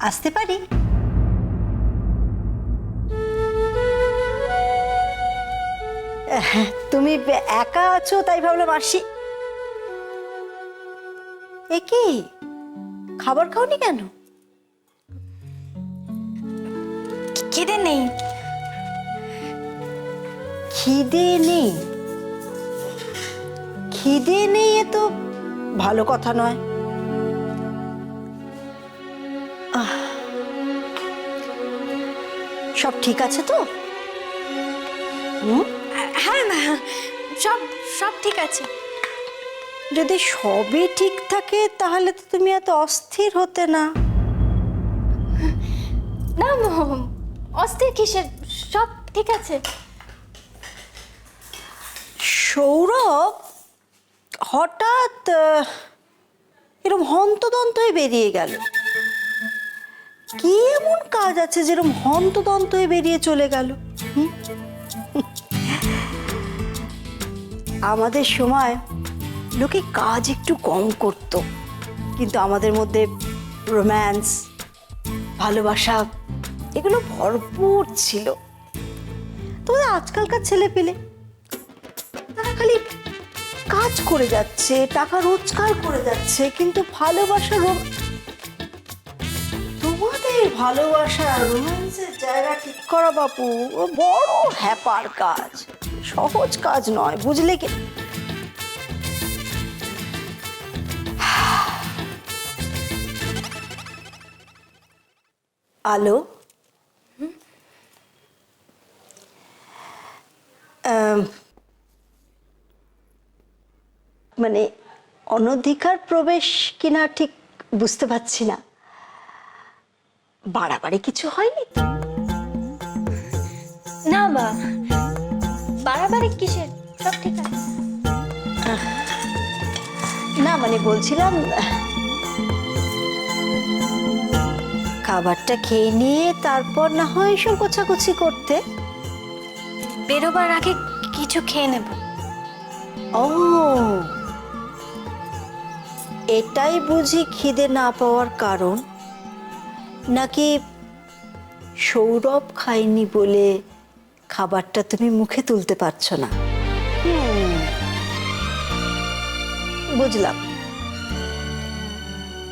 আসতে পারি? তুমি একা আছো তাই ভাবলাম আসি। এ কি, খাবার খাওনি কেন? খিদে নেই। খিদে নেই? খিদে নেই এ তো ভালো কথা নয়। সব ঠিক আছে তো? হ্যাঁ মা, সব সব ঠিক আছে। যদি সবই ঠিক থাকে তাহলে তো তুমি এত অস্থির হতে না। না অস্থির কিসের, সব ঠিক আছে। সৌরভ হঠাৎ এরকম হন্তদন্ত হয়ে বেরিয়ে গেল। কি এমন কাজ আছে যেরকম হন্তদন্ত হয়ে বেরিয়ে চলে গেল? আমাদের সময় লোকে কাজ একটু কম করত, কিন্তু আমাদের মধ্যে রোম্যান্স, ভালোবাসা এগুলো ভরপুর ছিল। তোমাদের আজকালকার ছেলে পেলে তারা খালি কাজ করে যাচ্ছে, টাকা রোজগার করে যাচ্ছে, কিন্তু ভালোবাসা তোমাদের ভালোবাসা রোম্যান্সের জায়গা ঠিক করা বাপু ও বড় হ্যাপার কাজ, সহজ কাজ নয়, বুঝলে কি? আলো, মানে অনধিকার প্রবেশ কিনা ঠিক বুঝতে পারছি না। বাড়াবাড়ি কিছু হয়নি তো? না মা, বাড়াবাড়ি কিসের, সব ঠিক আছে। না মানে বলছিলাম, খাবারটা খেয়ে নিয়ে তারপর না হয় সব গোছাগুছি করতে। বেরোবার আগে কিছু খেয়ে নেব। ও, এটাই বুঝি খিদে না পাওয়ার কারণ? নাকি সৌরভ খায়নি বলে খাবারটা তুমি মুখে তুলতে পারছো না? বুঝলাম,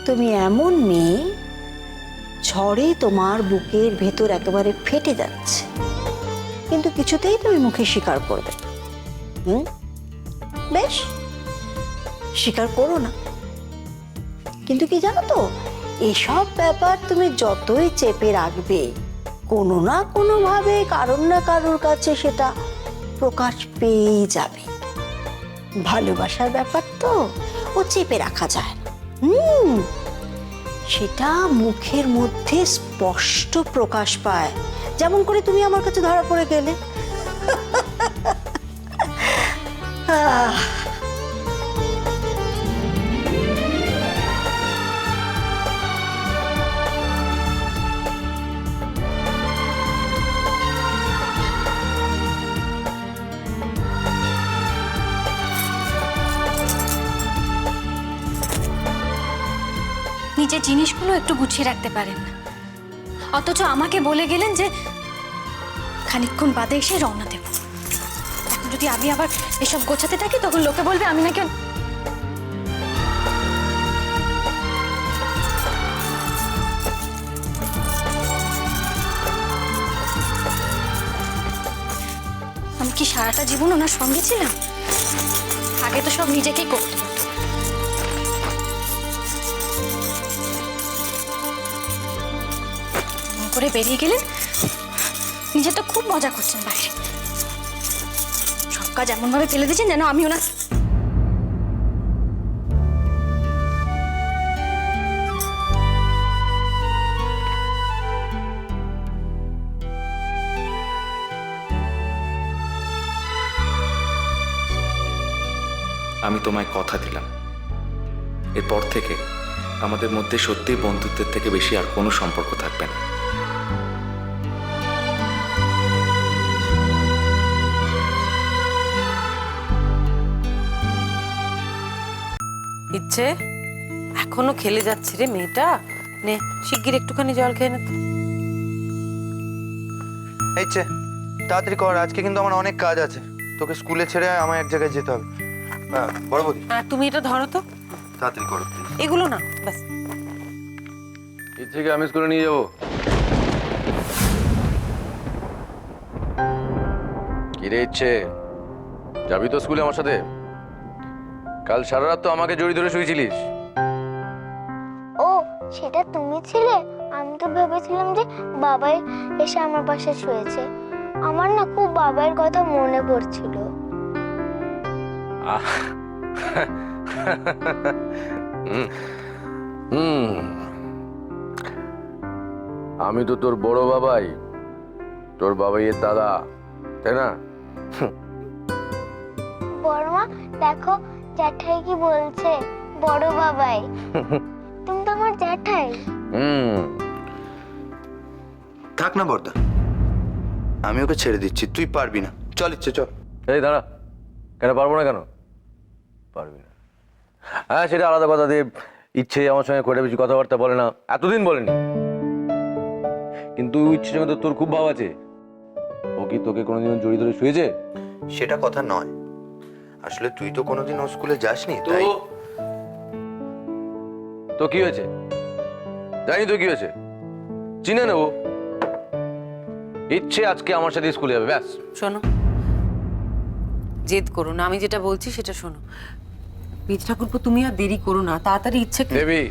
তুমি এমন মেয়ে ঝড়ে তোমার বুকের ভেতর একেবারে ফেটে যাচ্ছে, কিন্তু কিছুতেই তুমি মুখে স্বীকার করবে। বেশ, স্বীকার করো না। কিন্তু কি জানো তো, এসব ব্যাপার তুমি যতই চেপে রাখবে, কোনো না কোনো ভাবে কারোর না কারোর কাছে সেটা প্রকাশ পেয়েই যাবে। ভালোবাসার ব্যাপার তো, ও চেপে রাখা যায় না। সেটা মুখের মধ্যে স্পষ্ট প্রকাশ পায়, যেমন করে তুমি আমার কাছে ধরা পড়ে গেলে। নিজের জিনিসগুলো একটু গুছিয়ে রাখতে পারেন না, অথচ আমাকে বলে গেলেন যে খানিকক্ষণ বাদে এসে রওনা দেব। এখন যদি আমি আবার এসব গোছাতে থাকি তখন লোকে বলবে আমি নাকি। আমি কি সারাটা জীবন ওনার সঙ্গে ছিলাম? আগে তো সব নিজেকেই করতে হতো। করে বেরিয়ে গেলেন, নিজে তো খুব মজা করছেন বাইরে, সব কাজ এমন ভাবে ফেলে দিয়েছেন যেন আমি ওনার। আমি তোমায় কথা দিলাম, এরপর থেকে আমাদের মধ্যে সত্যিই বন্ধুত্বের থেকে বেশি আর কোনো সম্পর্ক থাকবে না। ইচ্ছে এখনো খেলে যাচ্ছে রে মেয়েটা, নে শিগগির একটুখানি জল খেয়ে নে তো। এই চে তাড়াতাড়ি কর, আজকে কিন্তু আমার অনেক কাজ আছে। তোকে স্কুলে ছেড়ে আমায় এক জায়গায় যেতে হবে। বড় বৌদি আর তুমি এটা ধরো তো, তাড়াতাড়ি করো প্লিজ। এগুলো না ব্যাস। ইচ্ছেকে আমি স্কুলে নিয়ে যাবো। কিরে ইচ্ছে, যাবি তো স্কুলে আমার সাথে? কাল সারা রাত তো আমাকে জড়ি ধরে শুয়েছিলিস। ও সেটা তুমি ছিলে? আমি তো ভেবেছিলাম যে বাবাই এসে আমার পাশে শুয়েছে। আমার না খুব বাবার কথা মনে পড়ছিল। আহ, হুম, হুম। আমি তো তোর বড় বাবাই, তোর বাবাই এর দাদা, তাই না? বড়মা দেখো জ্যাঠাই কি বলছে, বড় বাবাই। তুমি তো আমার জ্যাঠাই। হুম। থাক না বর্দা, আমি ওকে ছেড়ে দিচ্ছি, তুই পারবি না। চল ইচ্ছে চল। এই দাঁড়া, কেন পারবো না? কেন পারবি না? হ্যাঁ, সেটা আলাদা কথা। দিয়ে ইচ্ছে আমার সঙ্গে খুব বেশি কথাবার্তা বলে না, এতদিন বলেনি, কিন্তু ইচ্ছের সঙ্গে তো তোর খুব ভাব আছে। ও কি তোকে কোনোদিন জড়ি ধরে শুয়েছে? সেটা কথা নয়, আসলে তুই তো কোনোদিন ও স্কুলে যাসনি, তাই। তো কি হয়েছে? জানি তো কি হয়েছে, চিনে নেবো। ইচ্ছে আজকে আমার সাথে স্কুলে যাবে, ব্যাস। শোনো, জেদ করো না, আমি যেটা বলছি সেটা শোনো। বীজ ঠাকুরপো তুমি আর দেরি করো না, তাড়াতাড়ি ইচ্ছে দেবী,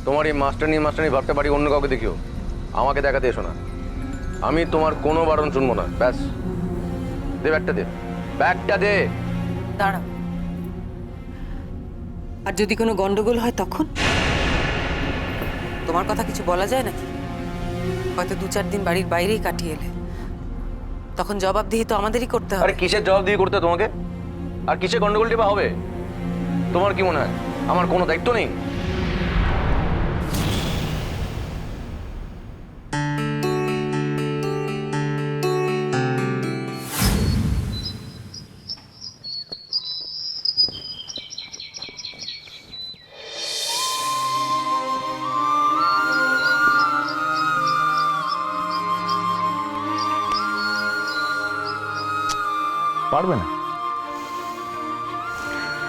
তোমার এই মাস্টারনি ভাবতে পারি অন্য কাউকে দেখিও, আমাকে দেখাতে এসো না। আমি তোমার কোনো বারণ শুনবো না, ব্যাস। দে ব্যাগটা, দে ব্যাগটা, দে। দাঁড়া। আর যদি কোনো গন্ডগোল হয় তখন তোমার কথা কিছু বলা যায় নাকি? হয়তো 2-4 দিন বাড়ির বাইরেই কাটিয়ে এলে, তখন জবাবদিহি তো আমাদেরই করতে হবে। আরে কিসের জবাব দিয়ে করতে তোমাকে? আর কিসের গন্ডগোলটি বা হবে? তোমার কি মনে হয় আমার কোনো দায়িত্ব নেই? পারবে না,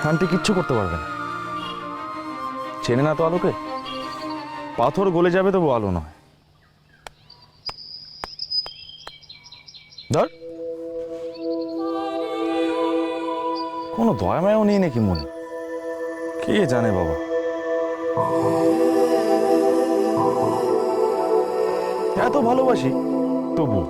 আন্টি কিচ্ছু করতে পারবে না। চেনে না তো আলোকে, পাথর গলে যাবে তবু আলো নয়। ধর, কোনো দয়া মায়াও নেই নাকি মনে? কে জানে বাবা। এত ভালোবাসি তবু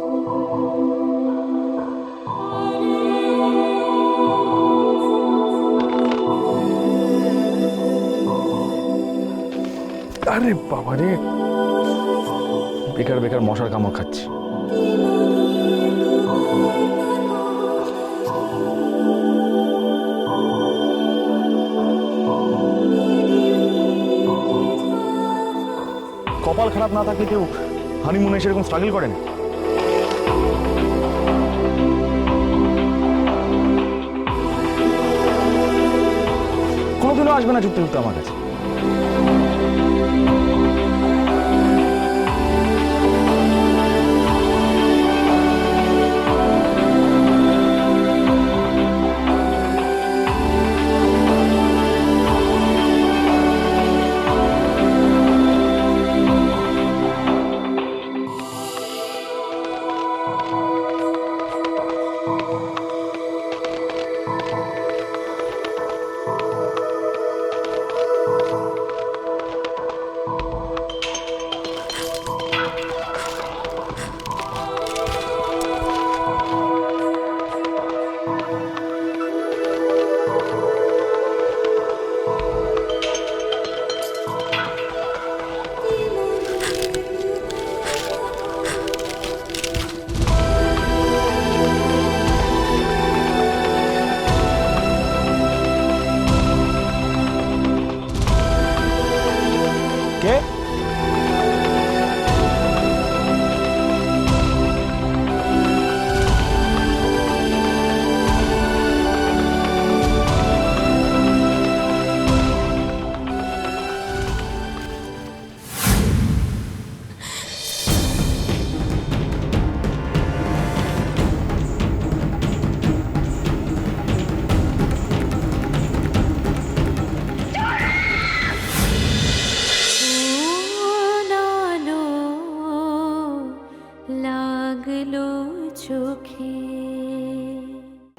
আরে বাবা রে, বেকার বেকার মশার কামড় খাচ্ছি। কপাল খারাপ না থাকলে কেউ হানিমুনে সেরকম স্ট্রাগল করে না। কোনোদিনও আসবে না চুপতে চুপতে আমার কাছে। লাগলো চোখে।